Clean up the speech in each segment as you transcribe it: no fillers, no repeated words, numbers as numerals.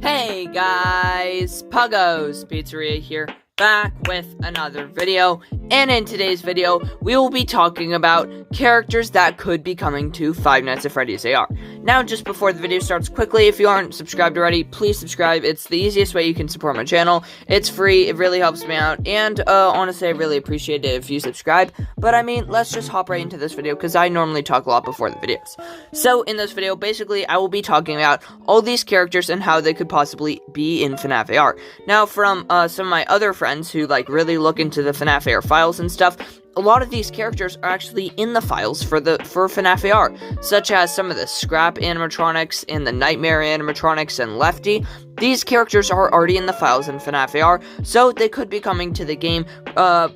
Hey guys, Puggo's Pizzeria here, back with another video, and in today's video, we will be talking about characters that could be coming to Five Nights at Freddy's AR. Now, just before the video starts, quickly, if you aren't subscribed already, please subscribe. It's the easiest way you can support my channel. It's free, it really helps me out, and honestly, I really appreciate it if you subscribe. But I mean, let's just hop right into this video, because I normally talk a lot before the videos. So, in this video, basically, I will be talking about all these characters and how they could possibly be in Fnaf AR. Now, from some of my other friends who, really look into the Fnaf AR files and stuff, a lot of these characters are actually in the files for Fnaf AR, such as some of the Scrap Animatronics and the Nightmare Animatronics and Lefty. These characters are already in the files in Fnaf AR, so they could be coming to the game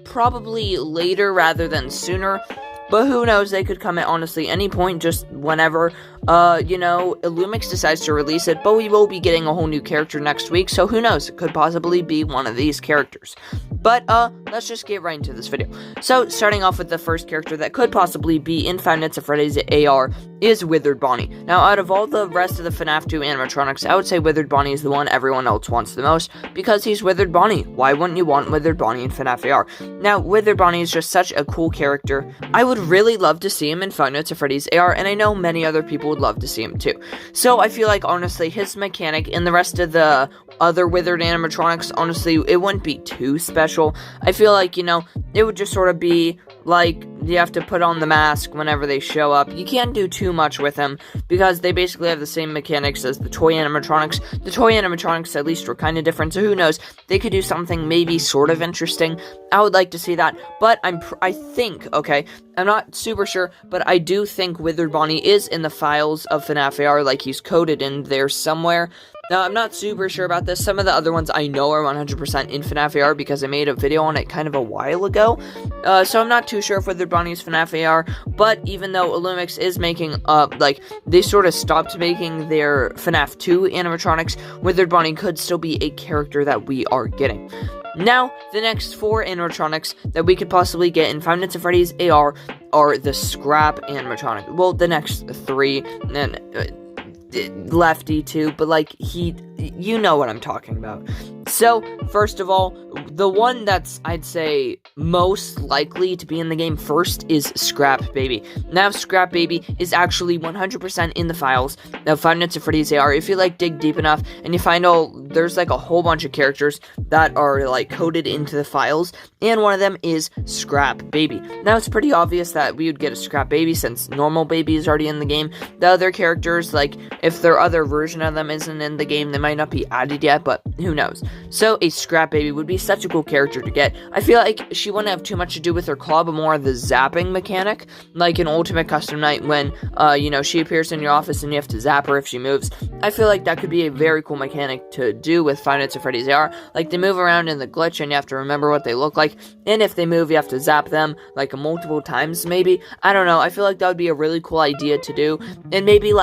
probably later rather than sooner. But who knows, they could come at honestly any point, just whenever, Illumix decides to release it, but we will be getting a whole new character next week, so who knows, it could possibly be one of these characters. But, let's just get right into this video. So, starting off with the first character that could possibly be in Five Nights at Freddy's AR is Withered Bonnie. Now, out of all the rest of the FNAF 2 animatronics, I would say Withered Bonnie is the one everyone else wants the most, because he's Withered Bonnie. Why wouldn't you want Withered Bonnie in FNAF AR? Now, Withered Bonnie is just such a cool character. I would really love to see him in Five Nights at Freddy's AR, and I know many other people would love to see him too. So, I feel like, honestly, his mechanic and the rest of the other Withered animatronics, honestly, it wouldn't be too special. I feel like, it would just sort of be like you have to put on the mask whenever they show up. You can't do too much with them because they basically have the same mechanics as the toy animatronics. The toy animatronics, at least, were kind of different, so who knows? They could do something maybe sort of interesting. I would like to see that, but I think, okay, I'm not super sure, but I do think Withered Bonnie is in the files of FNAF AR, like he's coded in there somewhere. Now, I'm not super sure about this. Some of the other ones I know are 100% in FNAF AR because I made a video on it kind of a while ago. So I'm not too sure if Withered Bonnie is FNAF AR, but even though Illumix is making, they sort of stopped making their FNAF 2 animatronics, Withered Bonnie could still be a character that we are getting. Now, the next 4 animatronics that we could possibly get in Five Nights at Freddy's AR are the Scrap Animatronic. Well, the next 3, and Lefty too, but you know what I'm talking about. So, first of all, the one that's, I'd say, most likely to be in the game first is Scrap Baby. Now, Scrap Baby is actually 100% in the files of Five Nights at Freddy's AR. If you, dig deep enough, and you find there's, a whole bunch of characters that are, coded into the files, and one of them is Scrap Baby. Now, it's pretty obvious that we would get a Scrap Baby, since Normal Baby is already in the game. The other characters, if their other version of them isn't in the game, they might not be added yet, but who knows. So, a Scrap Baby would be such a cool character to get. I feel like she wouldn't have too much to do with her claw, but more of the zapping mechanic, like in Ultimate Custom Night when, she appears in your office and you have to zap her if she moves. I feel like that could be a very cool mechanic to do with Five Nights at Freddy's AR. They move around in the glitch and you have to remember what they look like, and if they move, you have to zap them, multiple times, maybe. I don't know, I feel like that would be a really cool idea to do, and maybe,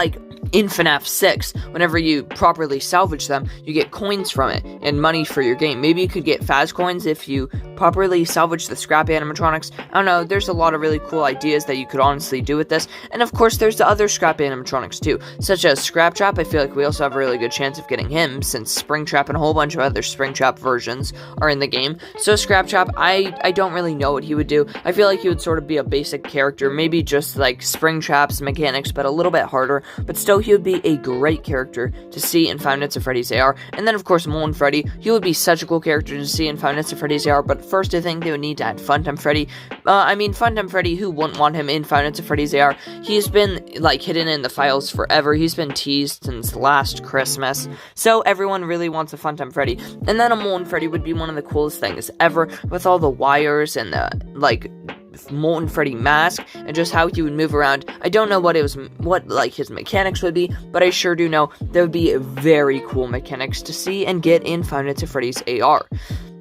in FNAF 6, whenever you properly salvage them, you get coins from it, and money for your game. Maybe you could get Faz coins if you properly salvage the Scrap Animatronics. I don't know, there's a lot of really cool ideas that you could honestly do with this, and of course, there's the other Scrap Animatronics too, such as Scrap Trap. I feel like we also have a really good chance of getting him, since Spring Trap and a whole bunch of other Spring Trap versions are in the game. So Scrap Trap, I don't really know what he would do. I feel like he would sort of be a basic character, maybe just Spring Trap's mechanics, but a little bit harder, but still he would be a great character to see in Five Nights at Freddy's AR. And then, of course, Molten Freddy, he would be such a cool character to see in Five Nights at Freddy's AR, but first I think they would need to add Funtime Freddy. Funtime Freddy, who wouldn't want him in Five Nights at Freddy's AR? He's been, hidden in the files forever. He's been teased since last Christmas, so everyone really wants a Funtime Freddy. And then a Molten Freddy would be one of the coolest things ever, with all the wires and the, Molten Freddy mask, and just how he would move around. I don't know what his mechanics would be, but I sure do know there would be very cool mechanics to see and get in Five Nights at Freddy's AR.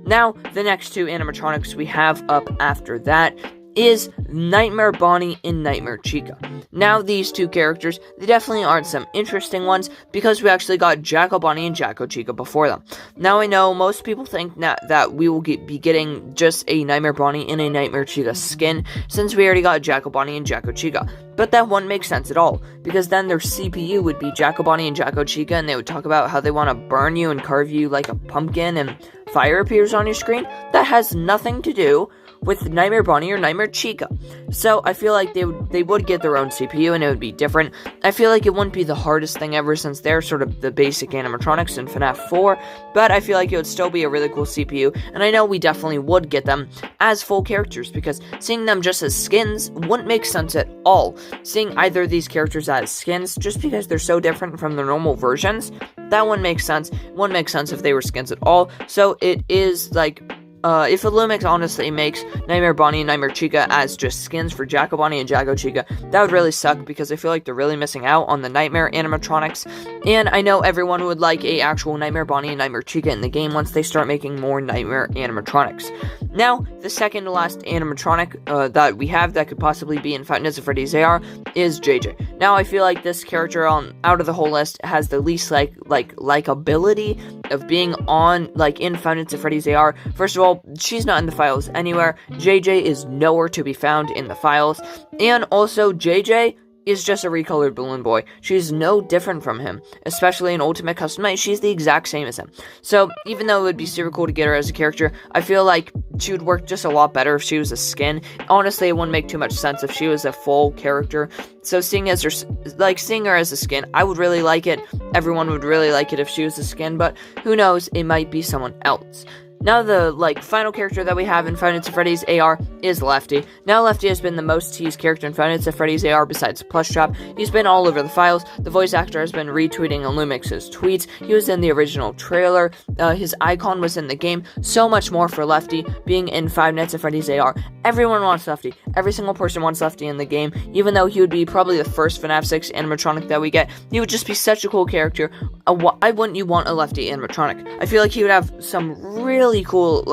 Now, the next 2 animatronics we have up after that is Nightmare Bonnie and Nightmare Chica. Now, these two characters, they definitely aren't some interesting ones because we actually got Jackal Bonnie and Jackal Chica before them. Now, I know most people think that we will be getting just a Nightmare Bonnie and a Nightmare Chica skin since we already got Jackal Bonnie and Jackal Chica. But that wouldn't make sense at all, because then their CPU would be Jackal Bonnie and Jackal Chica, and they would talk about how they want to burn you and carve you like a pumpkin, and fire appears on your screen. That has nothing to do with Nightmare Bonnie or Nightmare Chica. So I feel like they would get their own CPU and it would be different. I feel like it wouldn't be the hardest thing ever since they're sort of the basic animatronics in Fnaf 4, but I feel like it would still be a really cool CPU, and I know we definitely would get them as full characters, because seeing them just as skins wouldn't make sense at all. Seeing either of these characters as skins, just because they're so different from the normal versions, that wouldn't make sense. It wouldn't make sense if they were skins at all. So it is like, if Illumix honestly makes Nightmare Bonnie and Nightmare Chica as just skins for Jackal Bonnie and Jackal Chica, that would really suck, because I feel like they're really missing out on the Nightmare animatronics, and I know everyone would like a actual Nightmare Bonnie and Nightmare Chica in the game once they start making more Nightmare animatronics. Now, the second to last animatronic that we have that could possibly be in Five Nights at Freddy's AR is JJ. Now, I feel like this character out of the whole list has the least likability of being on in Five Nights at Freddy's AR. First of all, she's not in the files anywhere. JJ is nowhere to be found in the files. And also, JJ is just a recolored Balloon Boy. She's no different from him, especially in Ultimate Custom Night. She's the exact same as him. So, even though it would be super cool to get her as a character, I feel like she would work just a lot better if she was a skin. Honestly, it wouldn't make too much sense if she was a full character. So, seeing her as a skin, I would really like it. Everyone would really like it if she was a skin, but who knows, it might be someone else. Now, the final character that we have in Five Nights at Freddy's AR is Lefty. Now, Lefty has been the most teased character in Five Nights at Freddy's AR besides Plushtrap. He's been all over the files. The voice actor has been retweeting Illumix's tweets. He was in the original trailer. His icon was in the game. So much more for Lefty being in Five Nights at Freddy's AR. Everyone wants Lefty. Every single person wants Lefty in the game. Even though he would be probably the first FNAF 6 animatronic that we get, he would just be such a cool character. Why wouldn't you want a Lefty animatronic? I feel like he would have some really cool,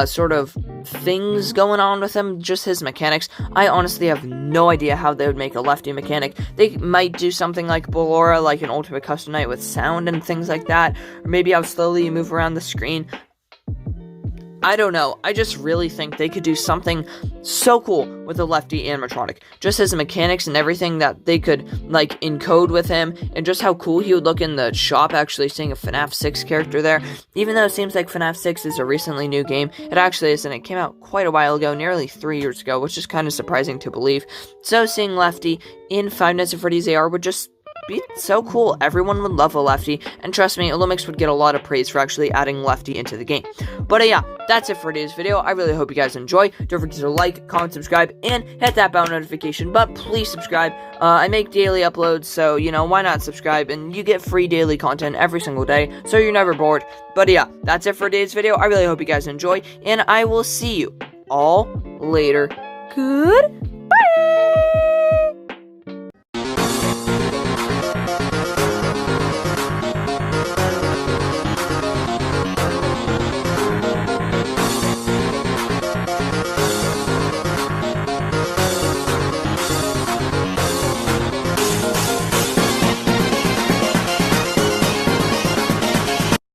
sort of things going on with him, just his mechanics. I honestly have no idea how they would make a Lefty mechanic. They might do something like Ballora, like an Ultimate Custom Night with sound and things like that, or maybe how slowly you move around the screen. I don't know. I just really think they could do something so cool with a Lefty animatronic. Just his mechanics and everything that they could, encode with him, and just how cool he would look in the shop actually seeing a FNAF 6 character there. Even though it seems like FNAF 6 is a recently new game, it actually isn't. It came out quite a while ago, nearly 3 years ago, which is kind of surprising to believe. So seeing Lefty in Five Nights at Freddy's AR would just be so cool. Everyone would love a Lefty, and trust me, Illumix would get a lot of praise for actually adding Lefty into the game. But yeah, that's it for today's video. I really hope you guys enjoy. Don't forget to like, comment, subscribe, and hit that bell notification, but please subscribe. I make daily uploads, so, why not subscribe, and you get free daily content every single day, so you're never bored. But yeah, that's it for today's video. I really hope you guys enjoy, and I will see you all later. Goodbye.